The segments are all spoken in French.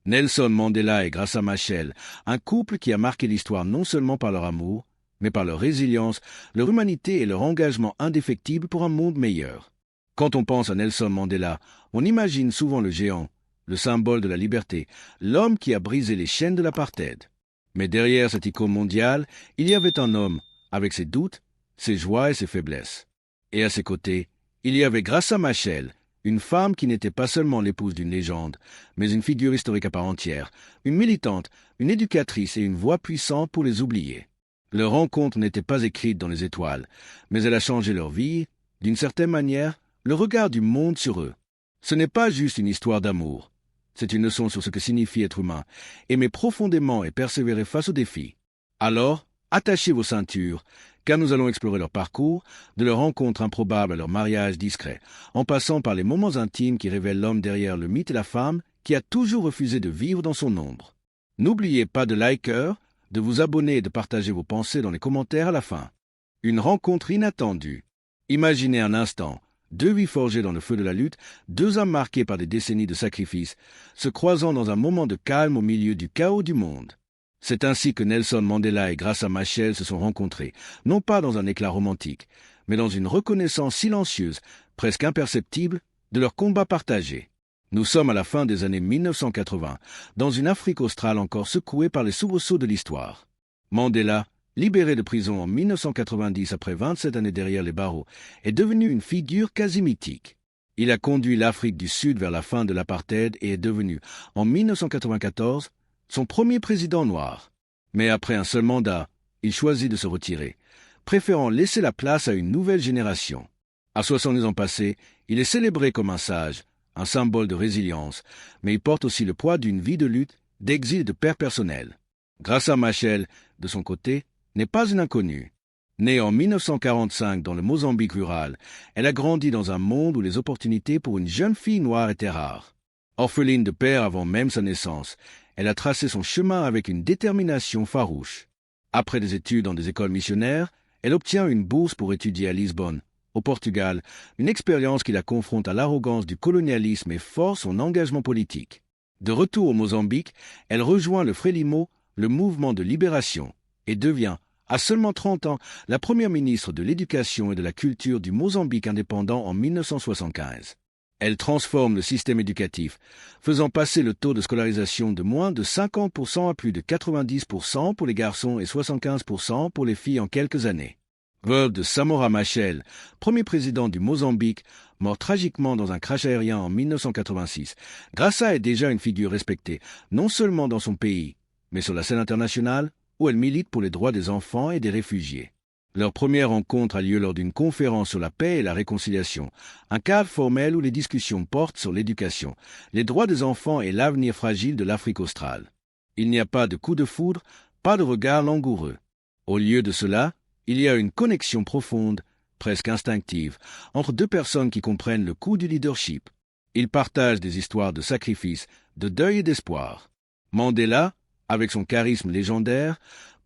Nelson Mandela et Graça Machel, un couple qui a marqué l'histoire non seulement par leur amour, mais par leur résilience, leur humanité et leur engagement indéfectible pour un monde meilleur. Quand on pense à Nelson Mandela, on imagine souvent le géant, le symbole de la liberté, l'homme qui a brisé les chaînes de l'apartheid. Mais derrière cette icône mondiale, il y avait un homme, avec ses doutes, ses joies et ses faiblesses. Et à ses côtés, il y avait Graça Machel, une femme qui n'était pas seulement l'épouse d'une légende, mais une figure historique à part entière, une militante, une éducatrice et une voix puissante pour les oubliés. Leur rencontre n'était pas écrite dans les étoiles, mais elle a changé leur vie, d'une certaine manière, le regard du monde sur eux. Ce n'est pas juste une histoire d'amour. C'est une leçon sur ce que signifie être humain, aimer profondément et persévérer face aux défis. Alors, attachez vos ceintures, car nous allons explorer leur parcours, de leur rencontre improbable à leur mariage discret, en passant par les moments intimes qui révèlent l'homme derrière le mythe et la femme qui a toujours refusé de vivre dans son ombre. N'oubliez pas de liker, de vous abonner et de partager vos pensées dans les commentaires à la fin. Une rencontre inattendue. Imaginez un instant, deux vies forgées dans le feu de la lutte, deux âmes marquées par des décennies de sacrifices, se croisant dans un moment de calme au milieu du chaos du monde. C'est ainsi que Nelson Mandela et Graça Machel se sont rencontrés, non pas dans un éclat romantique, mais dans une reconnaissance silencieuse, presque imperceptible, de leur combat partagé. Nous sommes à la fin des années 1980, dans une Afrique australe encore secouée par les soubresauts de l'histoire. Mandela, libéré de prison en 1990 après 27 années derrière les barreaux, est devenu une figure quasi mythique. Il a conduit l'Afrique du Sud vers la fin de l'apartheid et est devenu, en 1994, son premier président noir. Mais après un seul mandat, il choisit de se retirer, préférant laisser la place à une nouvelle génération. À 70 ans passés, il est célébré comme un sage, un symbole de résilience, mais il porte aussi le poids d'une vie de lutte, d'exil et de perte personnelle. Graça Machel, de son côté, n'est pas une inconnue. Née en 1945 dans le Mozambique rural, elle a grandi dans un monde où les opportunités pour une jeune fille noire étaient rares. Orpheline de père avant même sa naissance, elle a tracé son chemin avec une détermination farouche. Après des études dans des écoles missionnaires, elle obtient une bourse pour étudier à Lisbonne, au Portugal, une expérience qui la confronte à l'arrogance du colonialisme et force son engagement politique. De retour au Mozambique, elle rejoint le Frelimo, le mouvement de libération, et devient, à seulement 30 ans, la première ministre de l'Éducation et de la Culture du Mozambique indépendant en 1975. Elle transforme le système éducatif, faisant passer le taux de scolarisation de moins de 50% à plus de 90% pour les garçons et 75% pour les filles en quelques années. Veuve de Samora Machel, premier président du Mozambique, mort tragiquement dans un crash aérien en 1986, Graça est déjà une figure respectée, non seulement dans son pays, mais sur la scène internationale, où elle milite pour les droits des enfants et des réfugiés. Leur première rencontre a lieu lors d'une conférence sur la paix et la réconciliation, un cadre formel où les discussions portent sur l'éducation, les droits des enfants et l'avenir fragile de l'Afrique australe. Il n'y a pas de coup de foudre, pas de regard langoureux. Au lieu de cela, il y a une connexion profonde, presque instinctive, entre deux personnes qui comprennent le coût du leadership. Ils partagent des histoires de sacrifice, de deuil et d'espoir. Mandela, avec son charisme légendaire,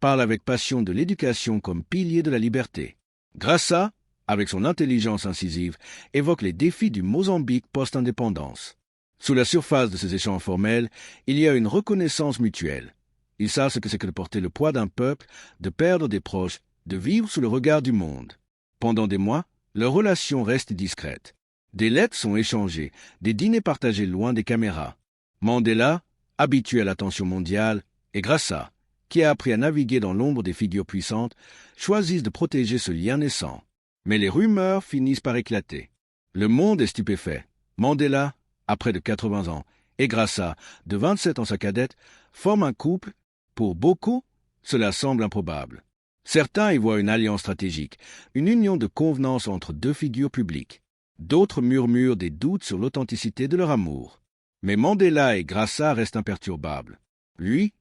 parle avec passion de l'éducation comme pilier de la liberté. Graça, avec son intelligence incisive, évoque les défis du Mozambique post-indépendance. Sous la surface de ces échanges formels, il y a une reconnaissance mutuelle. Ils savent ce que c'est que de porter le poids d'un peuple, de perdre des proches, de vivre sous le regard du monde. Pendant des mois, leur relation reste discrète. Des lettres sont échangées, des dîners partagés loin des caméras. Mandela, habitué à l'attention mondiale, et Graça, qui a appris à naviguer dans l'ombre des figures puissantes, choisissent de protéger ce lien naissant. Mais les rumeurs finissent par éclater. Le monde est stupéfait. Mandela, à près de 80 ans, et Graça, de 27 ans sa cadette, forment un couple. Pour beaucoup, cela semble improbable. Certains y voient une alliance stratégique, une union de convenance entre deux figures publiques. D'autres murmurent des doutes sur l'authenticité de leur amour. Mais Mandela et Graça restent imperturbables. Lui,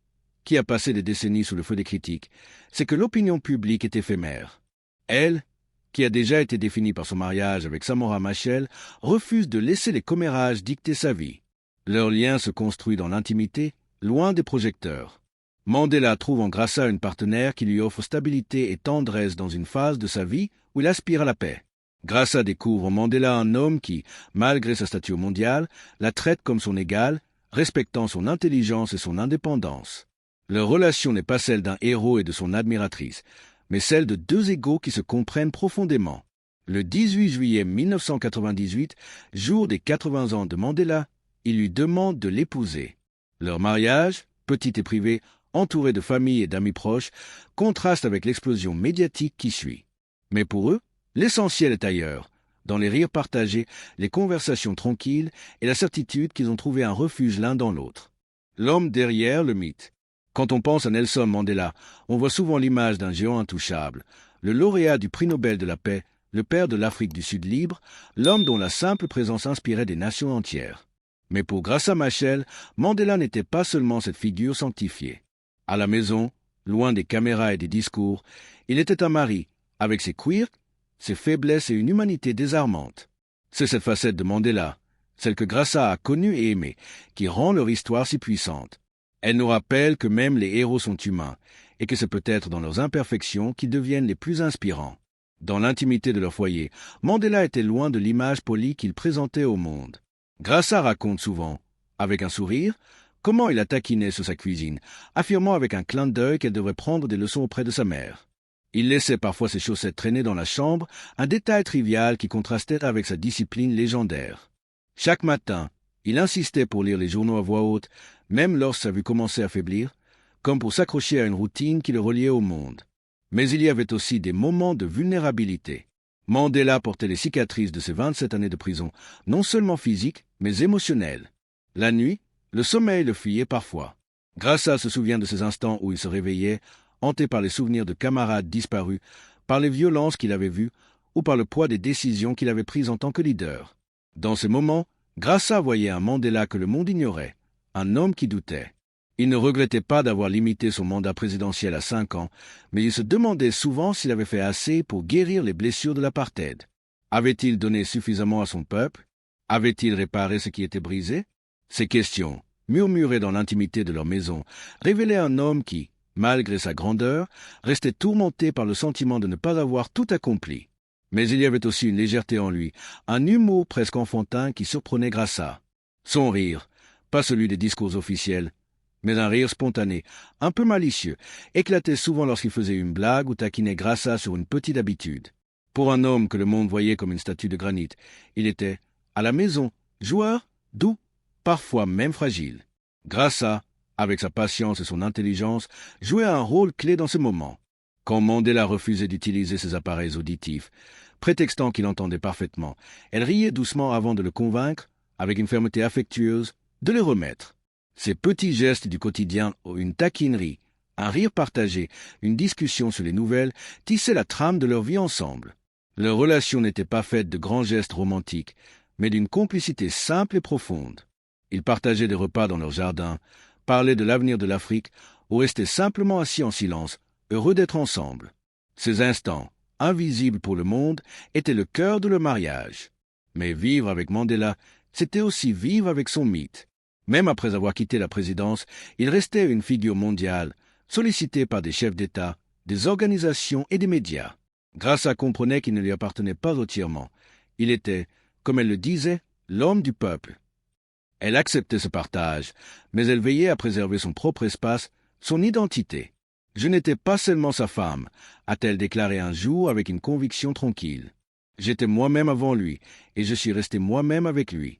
qui a passé des décennies sous le feu des critiques, c'est que l'opinion publique est éphémère. Elle, qui a déjà été définie par son mariage avec Samora Machel, refuse de laisser les commérages dicter sa vie. Leur lien se construit dans l'intimité, loin des projecteurs. Mandela trouve en Graça une partenaire qui lui offre stabilité et tendresse dans une phase de sa vie où il aspire à la paix. Graça découvre en Mandela un homme qui, malgré sa stature mondiale, la traite comme son égal, respectant son intelligence et son indépendance. Leur relation n'est pas celle d'un héros et de son admiratrice, mais celle de deux égaux qui se comprennent profondément. Le 18 juillet 1998, jour des 80 ans de Mandela, il lui demande de l'épouser. Leur mariage, petit et privé, entouré de familles et d'amis proches, contraste avec l'explosion médiatique qui suit. Mais pour eux, l'essentiel est ailleurs, dans les rires partagés, les conversations tranquilles et la certitude qu'ils ont trouvé un refuge l'un dans l'autre. L'homme derrière le mythe. Quand on pense à Nelson Mandela, on voit souvent l'image d'un géant intouchable, le lauréat du prix Nobel de la paix, le père de l'Afrique du Sud libre, l'homme dont la simple présence inspirait des nations entières. Mais pour Graça Machel, Mandela n'était pas seulement cette figure sanctifiée. À la maison, loin des caméras et des discours, il était un mari, avec ses quirks, ses faiblesses et une humanité désarmante. C'est cette facette de Mandela, celle que Graça a connue et aimée, qui rend leur histoire si puissante. Elle nous rappelle que même les héros sont humains, et que c'est peut-être dans leurs imperfections qu'ils deviennent les plus inspirants. Dans l'intimité de leur foyer, Mandela était loin de l'image polie qu'il présentait au monde. Graça raconte souvent, avec un sourire, comment il a taquiné sur sa cuisine, affirmant avec un clin d'œil qu'elle devrait prendre des leçons auprès de sa mère. Il laissait parfois ses chaussettes traîner dans la chambre, un détail trivial qui contrastait avec sa discipline légendaire. Chaque matin, il insistait pour lire les journaux à voix haute, même lorsque sa vue commençait à faiblir, comme pour s'accrocher à une routine qui le reliait au monde. Mais il y avait aussi des moments de vulnérabilité. Mandela portait les cicatrices de ses 27 années de prison, non seulement physiques, mais émotionnelles. La nuit, le sommeil le fuyait parfois. Graça se souvient de ces instants où il se réveillait, hanté par les souvenirs de camarades disparus, par les violences qu'il avait vues ou par le poids des décisions qu'il avait prises en tant que leader. Dans ces moments, Graça voyait un Mandela que le monde ignorait, un homme qui doutait. Il ne regrettait pas d'avoir limité son mandat présidentiel à 5 ans, mais il se demandait souvent s'il avait fait assez pour guérir les blessures de l'apartheid. Avait-il donné suffisamment à son peuple? Avait-il réparé ce qui était brisé? Ces questions, murmurées dans l'intimité de leur maison, révélaient un homme qui, malgré sa grandeur, restait tourmenté par le sentiment de ne pas avoir tout accompli. Mais il y avait aussi une légèreté en lui, un humour presque enfantin qui surprenait Graça. Son rire, pas celui des discours officiels, mais un rire spontané, un peu malicieux, éclatait souvent lorsqu'il faisait une blague ou taquinait Graça sur une petite habitude. Pour un homme que le monde voyait comme une statue de granit, il était, à la maison, joueur, doux, parfois même fragile. Graça, avec sa patience et son intelligence, jouait un rôle clé dans ce moment. Quand Mandela refusait d'utiliser ses appareils auditifs, prétextant qu'il entendait parfaitement, elle riait doucement avant de le convaincre, avec une fermeté affectueuse, de les remettre. Ces petits gestes du quotidien, une taquinerie, un rire partagé, une discussion sur les nouvelles, tissaient la trame de leur vie ensemble. Leur relation n'était pas faite de grands gestes romantiques, mais d'une complicité simple et profonde. Ils partageaient des repas dans leur jardin, parlaient de l'avenir de l'Afrique, ou restaient simplement assis en silence, heureux d'être ensemble. Ces instants, invisibles pour le monde, étaient le cœur de leur mariage. Mais vivre avec Mandela, c'était aussi vivre avec son mythe. Même après avoir quitté la présidence, il restait une figure mondiale, sollicité par des chefs d'État, des organisations et des médias. Graça comprenait qu'il ne lui appartenait pas entièrement. Il était, comme elle le disait, l'homme du peuple. Elle acceptait ce partage, mais elle veillait à préserver son propre espace, son identité. « Je n'étais pas seulement sa femme », a-t-elle déclaré un jour avec une conviction tranquille. « J'étais moi-même avant lui, et je suis resté moi-même avec lui. »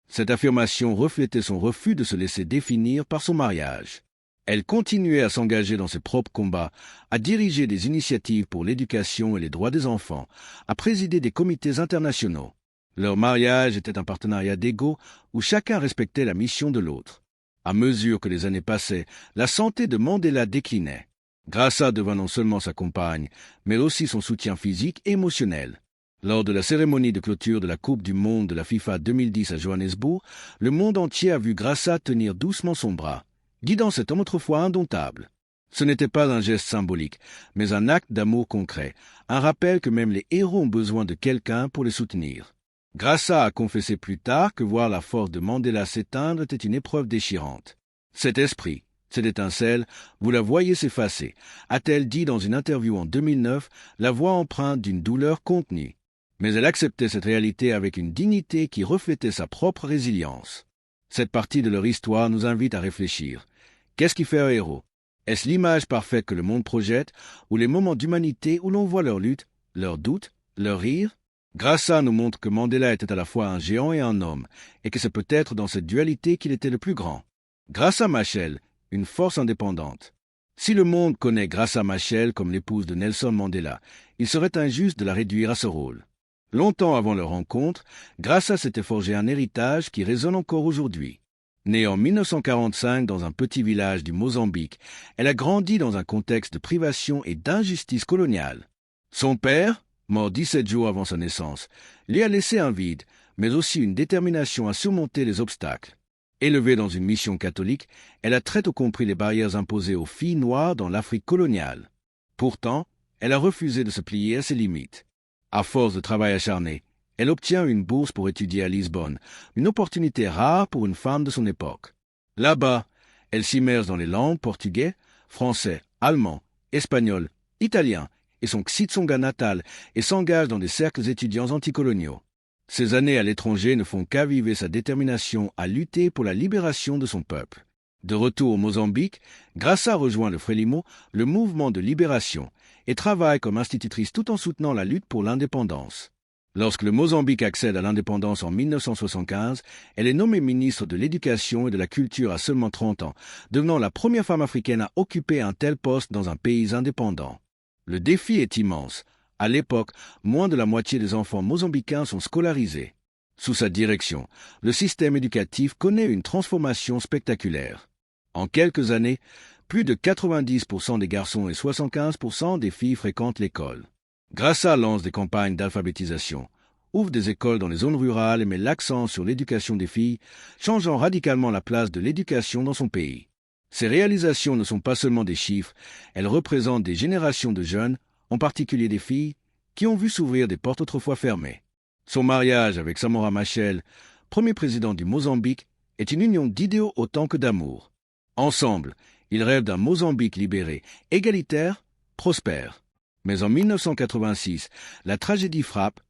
Cette affirmation reflétait son refus de se laisser définir par son mariage. Elle continuait à s'engager dans ses propres combats, à diriger des initiatives pour l'éducation et les droits des enfants, à présider des comités internationaux. Leur mariage était un partenariat d'égaux où chacun respectait la mission de l'autre. À mesure que les années passaient, la santé de Mandela déclinait. Graça devint non seulement sa compagne, mais aussi son soutien physique et émotionnel. Lors de la cérémonie de clôture de la Coupe du Monde de la FIFA 2010 à Johannesburg, le monde entier a vu Graça tenir doucement son bras, guidant cet homme autrefois indomptable. Ce n'était pas un geste symbolique, mais un acte d'amour concret, un rappel que même les héros ont besoin de quelqu'un pour les soutenir. Graça a confessé plus tard que voir la force de Mandela s'éteindre était une épreuve déchirante. Cet esprit, cette étincelle, vous la voyez s'effacer, a-t-elle dit dans une interview en 2009, la voix empreinte d'une douleur contenue. Mais elle acceptait cette réalité avec une dignité qui reflétait sa propre résilience. Cette partie de leur histoire nous invite à réfléchir. Qu'est-ce qui fait un héros? Est-ce l'image parfaite que le monde projette, ou les moments d'humanité où l'on voit leur lutte, leurs doutes, leurs rires? Graça nous montre que Mandela était à la fois un géant et un homme, et que c'est peut-être dans cette dualité qu'il était le plus grand. Graça Machel, une force indépendante. Si le monde connaît Graça Machel comme l'épouse de Nelson Mandela, il serait injuste de la réduire à ce rôle. Longtemps avant leur rencontre, Graça s'était forgé un héritage qui résonne encore aujourd'hui. Née en 1945 dans un petit village du Mozambique, elle a grandi dans un contexte de privation et d'injustice coloniale. Son père, mort 17 jours avant sa naissance, lui a laissé un vide, mais aussi une détermination à surmonter les obstacles. Élevée dans une mission catholique, elle a très tôt compris les barrières imposées aux filles noires dans l'Afrique coloniale. Pourtant, elle a refusé de se plier à ses limites. À force de travail acharné, elle obtient une bourse pour étudier à Lisbonne, une opportunité rare pour une femme de son époque. Là-bas, elle s'immerge dans les langues portugais, français, allemand, espagnol, italien et son Xitsonga natal et s'engage dans des cercles étudiants anticoloniaux. Ces années à l'étranger ne font qu'aviver sa détermination à lutter pour la libération de son peuple. De retour au Mozambique, Graça rejoint le Frelimo, le mouvement de libération, et travaille comme institutrice tout en soutenant la lutte pour l'indépendance. Lorsque le Mozambique accède à l'indépendance en 1975, elle est nommée ministre de l'Éducation et de la Culture à seulement 30 ans, devenant la première femme africaine à occuper un tel poste dans un pays indépendant. Le défi est immense. À l'époque, moins de la moitié des enfants mozambicains sont scolarisés. Sous sa direction, le système éducatif connaît une transformation spectaculaire. En quelques années, plus de 90% des garçons et 75% des filles fréquentent l'école. Graça lance des campagnes d'alphabétisation, ouvre des écoles dans les zones rurales et met l'accent sur l'éducation des filles, changeant radicalement la place de l'éducation dans son pays. Ces réalisations ne sont pas seulement des chiffres, elles représentent des générations de jeunes, en particulier des filles, qui ont vu s'ouvrir des portes autrefois fermées. Son mariage avec Samora Machel, premier président du Mozambique, est une union d'idéaux autant que d'amour. Ensemble, ils rêvent d'un Mozambique libéré, égalitaire, prospère. Mais en 1986, la tragédie frappe.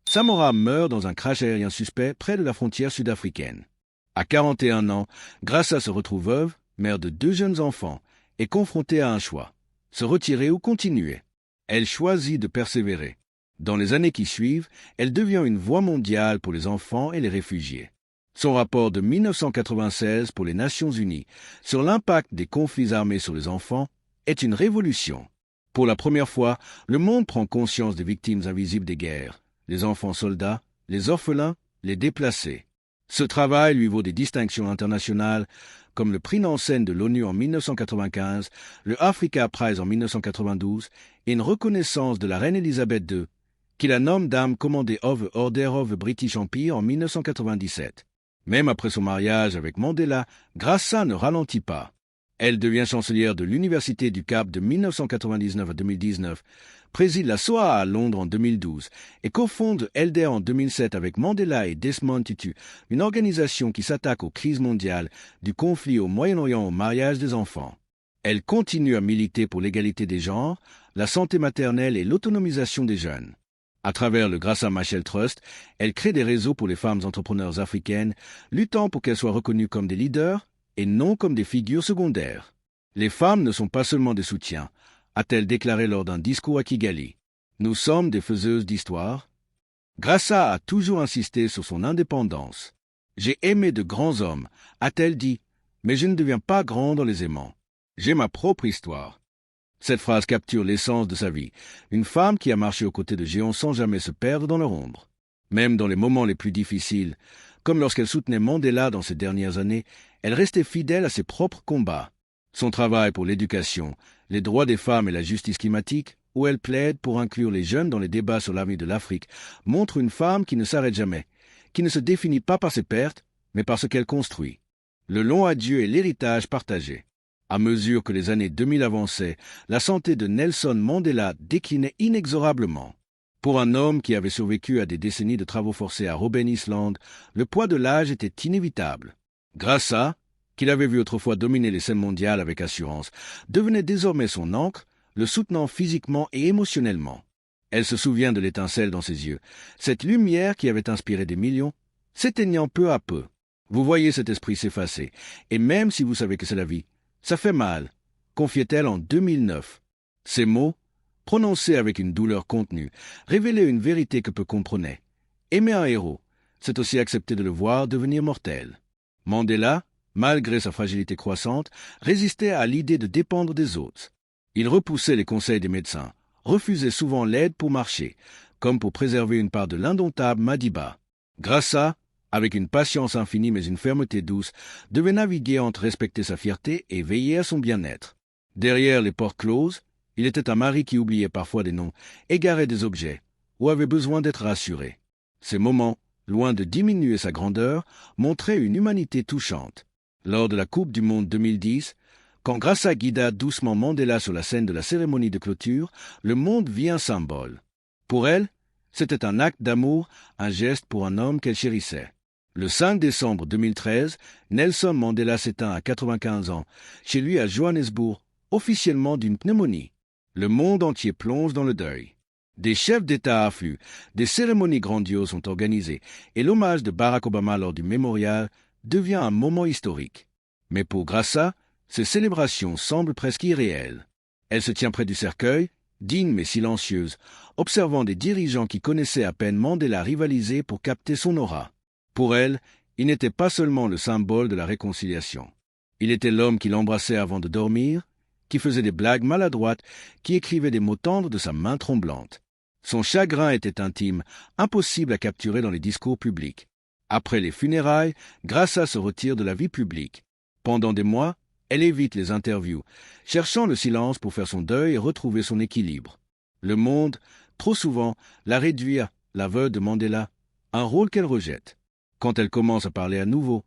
Samora meurt dans un crash aérien suspect près de la frontière sud-africaine. À 41 ans, Graça se retrouve veuve, mère de 2 jeunes enfants, et confrontée à un choix, se retirer ou continuer. Elle choisit de persévérer. Dans les années qui suivent, elle devient une voix mondiale pour les enfants et les réfugiés. Son rapport de 1996 pour les Nations Unies sur l'impact des conflits armés sur les enfants est une révolution. Pour la première fois, le monde prend conscience des victimes invisibles des guerres, les enfants soldats, les orphelins, les déplacés. Ce travail lui vaut des distinctions internationales comme le prix Nansen de l'ONU en 1995, le Africa Prize en 1992 et une reconnaissance de la reine Elisabeth II, qui la nomme Dame commandée of the Order of the British Empire en 1997. Même après son mariage avec Mandela, Graça ne ralentit pas. Elle devient chancelière de l'Université du Cap de 1999 à 2019, préside la SOA à Londres en 2012 et cofonde Elder en 2007 avec Mandela et Desmond Tutu, une organisation qui s'attaque aux crises mondiales, du conflit au Moyen-Orient au mariage des enfants. Elle continue à militer pour l'égalité des genres, la santé maternelle et l'autonomisation des jeunes. À travers le Graça Machel Trust, elle crée des réseaux pour les femmes entrepreneurs africaines, luttant pour qu'elles soient reconnues comme des leaders et non comme des figures secondaires. Les femmes ne sont pas seulement des soutiens, a-t-elle déclaré lors d'un discours à Kigali. Nous sommes des faiseuses d'histoire. Graça a toujours insisté sur son indépendance. J'ai aimé de grands hommes, a-t-elle dit, mais je ne deviens pas grand dans les aimants. J'ai ma propre histoire. Cette phrase capture l'essence de sa vie, une femme qui a marché aux côtés de géants sans jamais se perdre dans leur ombre. Même dans les moments les plus difficiles, comme lorsqu'elle soutenait Mandela dans ces dernières années, elle restait fidèle à ses propres combats. Son travail pour l'éducation, les droits des femmes et la justice climatique, où elle plaide pour inclure les jeunes dans les débats sur l'avenir de l'Afrique, montre une femme qui ne s'arrête jamais, qui ne se définit pas par ses pertes, mais par ce qu'elle construit. Le long adieu est l'héritage partagé. À mesure que les années 2000 avançaient, la santé de Nelson Mandela déclinait inexorablement. Pour un homme qui avait survécu à des décennies de travaux forcés à Robben Island, le poids de l'âge était inévitable. Graça, qu'il avait vu autrefois dominer les scènes mondiales avec assurance, devenait désormais son ancre, le soutenant physiquement et émotionnellement. Elle se souvient de l'étincelle dans ses yeux, cette lumière qui avait inspiré des millions, s'éteignant peu à peu. Vous voyez cet esprit s'effacer, et même si vous savez que c'est la vie, ça fait mal, confiait-elle en 2009. Ces mots, prononcés avec une douleur contenue, révélaient une vérité que peu comprenaient. Aimer un héros, c'est aussi accepter de le voir devenir mortel. Mandela, malgré sa fragilité croissante, résistait à l'idée de dépendre des autres. Il repoussait les conseils des médecins, refusait souvent l'aide pour marcher, comme pour préserver une part de l'indomptable Madiba. Graça, avec une patience infinie mais une fermeté douce, devait naviguer entre respecter sa fierté et veiller à son bien-être. Derrière les portes closes, il était un mari qui oubliait parfois des noms, égarait des objets, ou avait besoin d'être rassuré. Ces moments, loin de diminuer sa grandeur, montraient une humanité touchante. Lors de la Coupe du Monde 2010, quand Graça guida doucement Mandela sur la scène de la cérémonie de clôture, le monde vit un symbole. Pour elle, c'était un acte d'amour, un geste pour un homme qu'elle chérissait. Le 5 décembre 2013, Nelson Mandela s'éteint à 95 ans, chez lui à Johannesburg, officiellement d'une pneumonie. Le monde entier plonge dans le deuil. Des chefs d'État affluent, des cérémonies grandioses sont organisées, et l'hommage de Barack Obama lors du mémorial devient un moment historique. Mais pour Graça, ces célébrations semblent presque irréelles. Elle se tient près du cercueil, digne mais silencieuse, observant des dirigeants qui connaissaient à peine Mandela rivaliser pour capter son aura. Pour elle, il n'était pas seulement le symbole de la réconciliation. Il était l'homme qui l'embrassait avant de dormir, qui faisait des blagues maladroites, qui écrivait des mots tendres de sa main tremblante. Son chagrin était intime, impossible à capturer dans les discours publics. Après les funérailles, Graça se retire de la vie publique. Pendant des mois, elle évite les interviews, cherchant le silence pour faire son deuil et retrouver son équilibre. Le monde, trop souvent, la réduit à la veuve de Mandela, un rôle qu'elle rejette. Quand elle commence à parler à nouveau,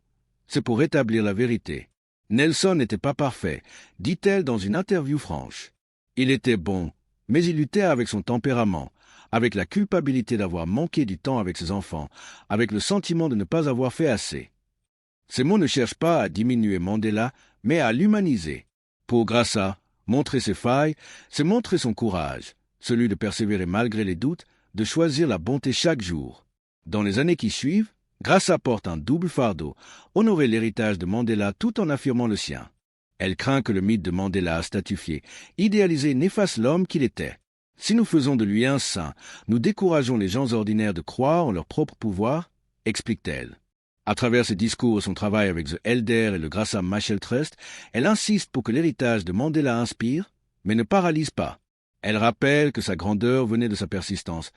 c'est pour rétablir la vérité. Nelson n'était pas parfait, dit-elle dans une interview franche. Il était bon, mais il luttait avec son tempérament, avec la culpabilité d'avoir manqué du temps avec ses enfants, avec le sentiment de ne pas avoir fait assez. Ces mots ne cherchent pas à diminuer Mandela, mais à l'humaniser. Pour Graça, montrer ses failles, c'est montrer son courage, celui de persévérer malgré les doutes, de choisir la bonté chaque jour. Dans les années qui suivent, Graça porte un double fardeau, honorer l'héritage de Mandela tout en affirmant le sien. Elle craint que le mythe de Mandela statifié, idéalisé, n'efface l'homme qu'il était. Si nous faisons de lui un saint, nous décourageons les gens ordinaires de croire en leur propre pouvoir, explique-t-elle. À travers ses discours et son travail avec The Elder et le Graça Machel Trust, elle insiste pour que l'héritage de Mandela inspire, mais ne paralyse pas. Elle rappelle que sa grandeur venait de sa persistance,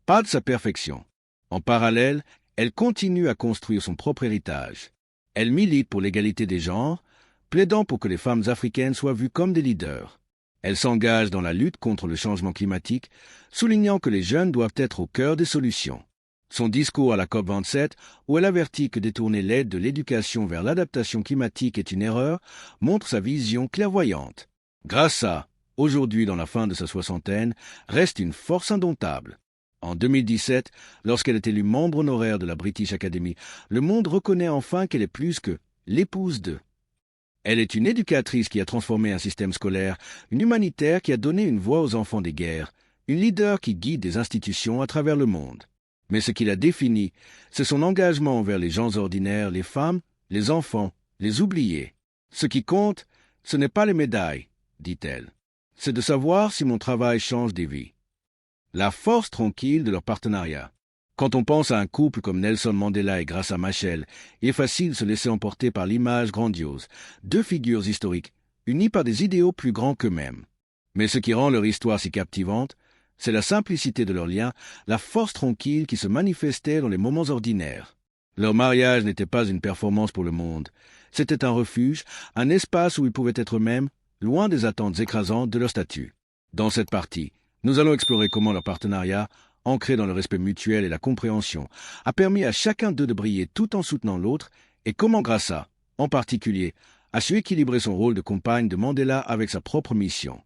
pas de sa perfection. En parallèle, elle continue à construire son propre héritage. Elle milite pour l'égalité des genres, plaidant pour que les femmes africaines soient vues comme des leaders. Elle s'engage dans la lutte contre le changement climatique, soulignant que les jeunes doivent être au cœur des solutions. Son discours à la COP27, où elle avertit que détourner l'aide de l'éducation vers l'adaptation climatique est une erreur, montre sa vision clairvoyante. Graça, aujourd'hui dans la fin de sa soixantaine, reste une force indomptable. En 2017, lorsqu'elle est élue membre honoraire de la British Academy, le monde reconnaît enfin qu'elle est plus que l'épouse de. Elle est une éducatrice qui a transformé un système scolaire, une humanitaire qui a donné une voix aux enfants des guerres, une leader qui guide des institutions à travers le monde. Mais ce qui la définit, c'est son engagement envers les gens ordinaires, les femmes, les enfants, les oubliés. Ce qui compte, ce n'est pas les médailles, dit-elle. C'est de savoir si mon travail change des vies. La force tranquille de leur partenariat. Quand on pense à un couple comme Nelson Mandela et Graça Machel, il est facile de se laisser emporter par l'image grandiose. Deux figures historiques, unies par des idéaux plus grands qu'eux-mêmes. Mais ce qui rend leur histoire si captivante, c'est la simplicité de leur lien, la force tranquille qui se manifestait dans les moments ordinaires. Leur mariage n'était pas une performance pour le monde. C'était un refuge, un espace où ils pouvaient être eux-mêmes, loin des attentes écrasantes de leur statut. Dans cette partie, nous allons explorer comment leur partenariat, ancré dans le respect mutuel et la compréhension, a permis à chacun d'eux de briller tout en soutenant l'autre, et comment Graça, en particulier, a su équilibrer son rôle de compagne de Mandela avec sa propre mission.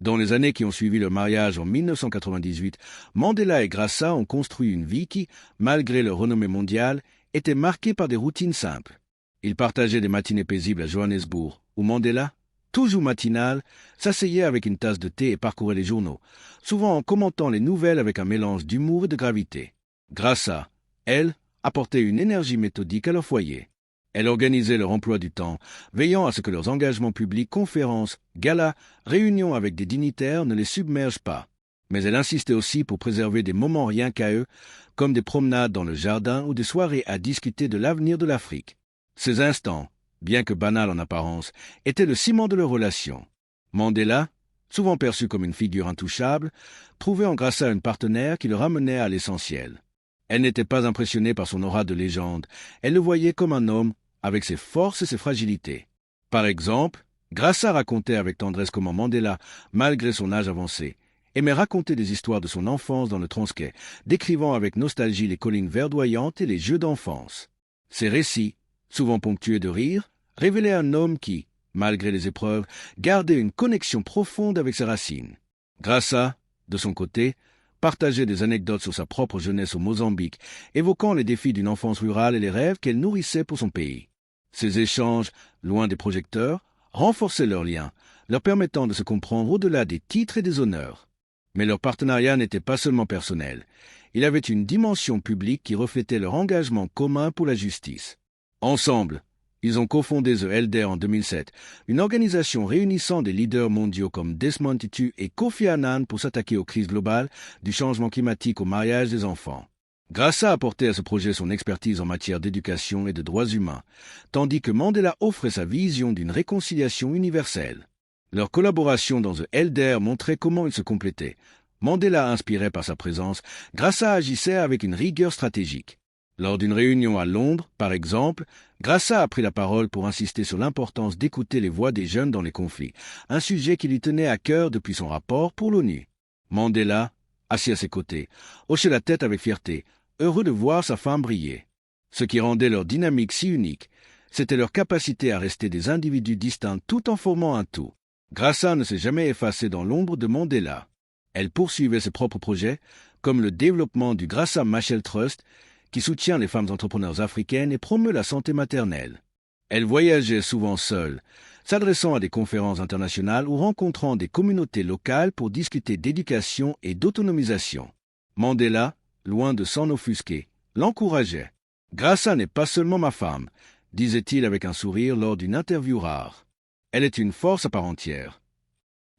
Dans les années qui ont suivi leur mariage en 1998, Mandela et Graça ont construit une vie qui, malgré leur renommée mondiale, était marquée par des routines simples. Ils partageaient des matinées paisibles à Johannesburg, où Mandela, toujours matinal, s'asseyait avec une tasse de thé et parcourait les journaux, souvent en commentant les nouvelles avec un mélange d'humour et de gravité. Graça, elle, apportait une énergie méthodique à leur foyer. Elle organisait leur emploi du temps, veillant à ce que leurs engagements publics, conférences, galas, réunions avec des dignitaires ne les submergent pas. Mais elle insistait aussi pour préserver des moments rien qu'à eux, comme des promenades dans le jardin ou des soirées à discuter de l'avenir de l'Afrique. Ces instants, bien que banals en apparence, étaient le ciment de leur relation. Mandela, souvent perçu comme une figure intouchable, trouvait en Graça une partenaire qui le ramenait à l'essentiel. Elle n'était pas impressionnée par son aura de légende, elle le voyait comme un homme, avec ses forces et ses fragilités. Par exemple, Graça racontait avec tendresse comment Mandela, malgré son âge avancé, aimait raconter des histoires de son enfance dans le Transkei, décrivant avec nostalgie les collines verdoyantes et les jeux d'enfance. Ces récits, souvent ponctués de rires, révélaient un homme qui, malgré les épreuves, gardait une connexion profonde avec ses racines. Graça, de son côté, partageait des anecdotes sur sa propre jeunesse au Mozambique, évoquant les défis d'une enfance rurale et les rêves qu'elle nourrissait pour son pays. Ces échanges, loin des projecteurs, renforçaient leurs liens, leur permettant de se comprendre au-delà des titres et des honneurs. Mais leur partenariat n'était pas seulement personnel. Il avait une dimension publique qui reflétait leur engagement commun pour la justice. Ensemble, ils ont cofondé The Elder en 2007, une organisation réunissant des leaders mondiaux comme Desmond Tutu et Kofi Annan pour s'attaquer aux crises globales, du changement climatique au mariage des enfants. Graça apportait à ce projet son expertise en matière d'éducation et de droits humains, tandis que Mandela offrait sa vision d'une réconciliation universelle. Leur collaboration dans The Elder montrait comment ils se complétaient. Mandela inspirait par sa présence, Graça agissait avec une rigueur stratégique. Lors d'une réunion à Londres, par exemple, Graça a pris la parole pour insister sur l'importance d'écouter les voix des jeunes dans les conflits, un sujet qui lui tenait à cœur depuis son rapport pour l'ONU. Mandela, assis à ses côtés, hochait la tête avec fierté, heureux de voir sa femme briller. Ce qui rendait leur dynamique si unique, c'était leur capacité à rester des individus distincts tout en formant un tout. Graça ne s'est jamais effacée dans l'ombre de Mandela. Elle poursuivait ses propres projets, comme le développement du Graça Machel Trust, qui soutient les femmes entrepreneurs africaines et promeut la santé maternelle. Elle voyageait souvent seule, s'adressant à des conférences internationales ou rencontrant des communautés locales pour discuter d'éducation et d'autonomisation. Mandela, loin de s'en offusquer, l'encourageait. « Graça n'est pas seulement ma femme », disait-il avec un sourire lors d'une interview rare. Elle est une force à part entière.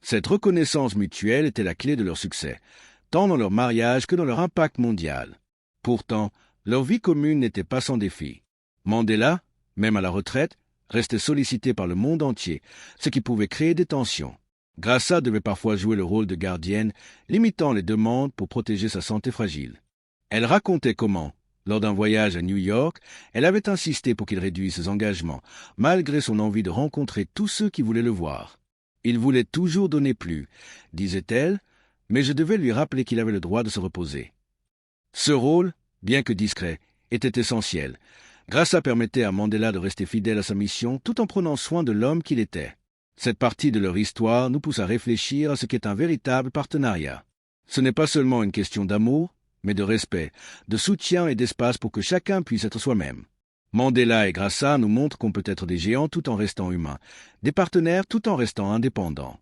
Cette reconnaissance mutuelle était la clé de leur succès, tant dans leur mariage que dans leur impact mondial. Pourtant, leur vie commune n'était pas sans défi. Mandela, même à la retraite, restait sollicité par le monde entier, ce qui pouvait créer des tensions. Graça devait parfois jouer le rôle de gardienne, limitant les demandes pour protéger sa santé fragile. Elle racontait comment, lors d'un voyage à New York, elle avait insisté pour qu'il réduise ses engagements, malgré son envie de rencontrer tous ceux qui voulaient le voir. Il voulait toujours donner plus, disait-elle, mais je devais lui rappeler qu'il avait le droit de se reposer. Ce rôle, bien que discret, était essentiel. Graça permettait à Mandela de rester fidèle à sa mission tout en prenant soin de l'homme qu'il était. Cette partie de leur histoire nous pousse à réfléchir à ce qu'est un véritable partenariat. Ce n'est pas seulement une question d'amour, mais de respect, de soutien et d'espace pour que chacun puisse être soi-même. Mandela et Graça nous montrent qu'on peut être des géants tout en restant humains, des partenaires tout en restant indépendants.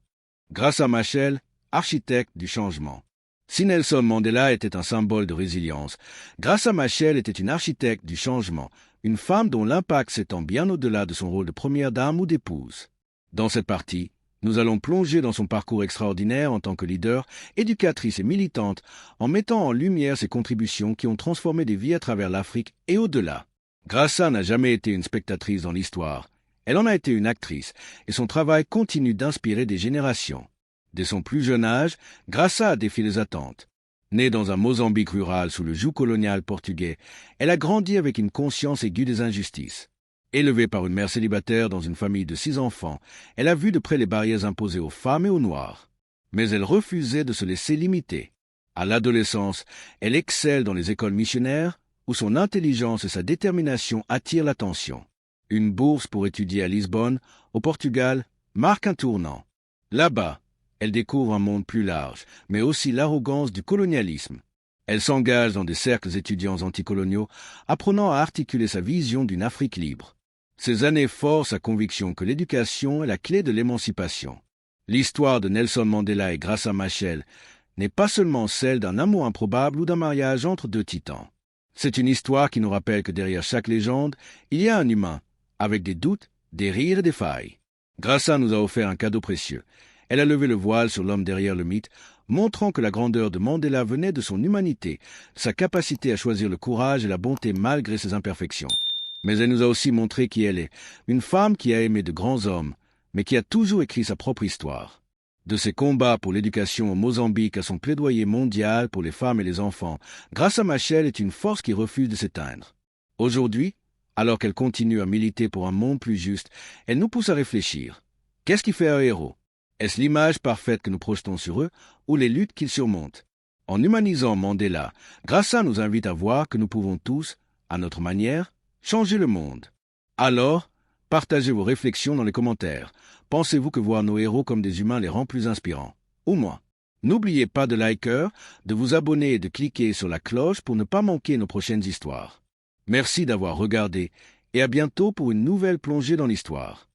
Graça Machel, architecte du changement. Si Nelson Mandela était un symbole de résilience, Graça Machel était une architecte du changement, une femme dont l'impact s'étend bien au-delà de son rôle de première dame ou d'épouse. Dans cette partie, nous allons plonger dans son parcours extraordinaire en tant que leader, éducatrice et militante, en mettant en lumière ses contributions qui ont transformé des vies à travers l'Afrique et au-delà. Graça n'a jamais été une spectatrice dans l'histoire. Elle en a été une actrice, et son travail continue d'inspirer des générations. Dès son plus jeune âge, Graça a défié les attentes. Née dans un Mozambique rural sous le joug colonial portugais, elle a grandi avec une conscience aiguë des injustices. Élevée par une mère célibataire dans une famille de 6 enfants, elle a vu de près les barrières imposées aux femmes et aux Noirs. Mais elle refusait de se laisser limiter. À l'adolescence, elle excelle dans les écoles missionnaires, où son intelligence et sa détermination attirent l'attention. Une bourse pour étudier à Lisbonne, au Portugal, marque un tournant. Là-bas, elle découvre un monde plus large, mais aussi l'arrogance du colonialisme. Elle s'engage dans des cercles étudiants anticoloniaux, apprenant à articuler sa vision d'une Afrique libre. Ces années forcent sa conviction que l'éducation est la clé de l'émancipation. L'histoire de Nelson Mandela et Graça Machel n'est pas seulement celle d'un amour improbable ou d'un mariage entre 2 titans. C'est une histoire qui nous rappelle que derrière chaque légende, il y a un humain, avec des doutes, des rires et des failles. Grassa nous a offert un cadeau précieux. Elle a levé le voile sur l'homme derrière le mythe, montrant que la grandeur de Mandela venait de son humanité, sa capacité à choisir le courage et la bonté malgré ses imperfections. Mais elle nous a aussi montré qui elle est, une femme qui a aimé de grands hommes, mais qui a toujours écrit sa propre histoire. De ses combats pour l'éducation au Mozambique à son plaidoyer mondial pour les femmes et les enfants, Grassa Machel est une force qui refuse de s'éteindre. Aujourd'hui, alors qu'elle continue à militer pour un monde plus juste, elle nous pousse à réfléchir. Qu'est-ce qui fait un héros? Est-ce l'image parfaite que nous projetons sur eux ou les luttes qu'ils surmontent? En humanisant Mandela, Grassa nous invite à voir que nous pouvons tous, à notre manière, changer le monde. Alors, partagez vos réflexions dans les commentaires. Pensez-vous que voir nos héros comme des humains les rend plus inspirants? Ou moins? N'oubliez pas de liker, de vous abonner et de cliquer sur la cloche pour ne pas manquer nos prochaines histoires. Merci d'avoir regardé et à bientôt pour une nouvelle plongée dans l'histoire.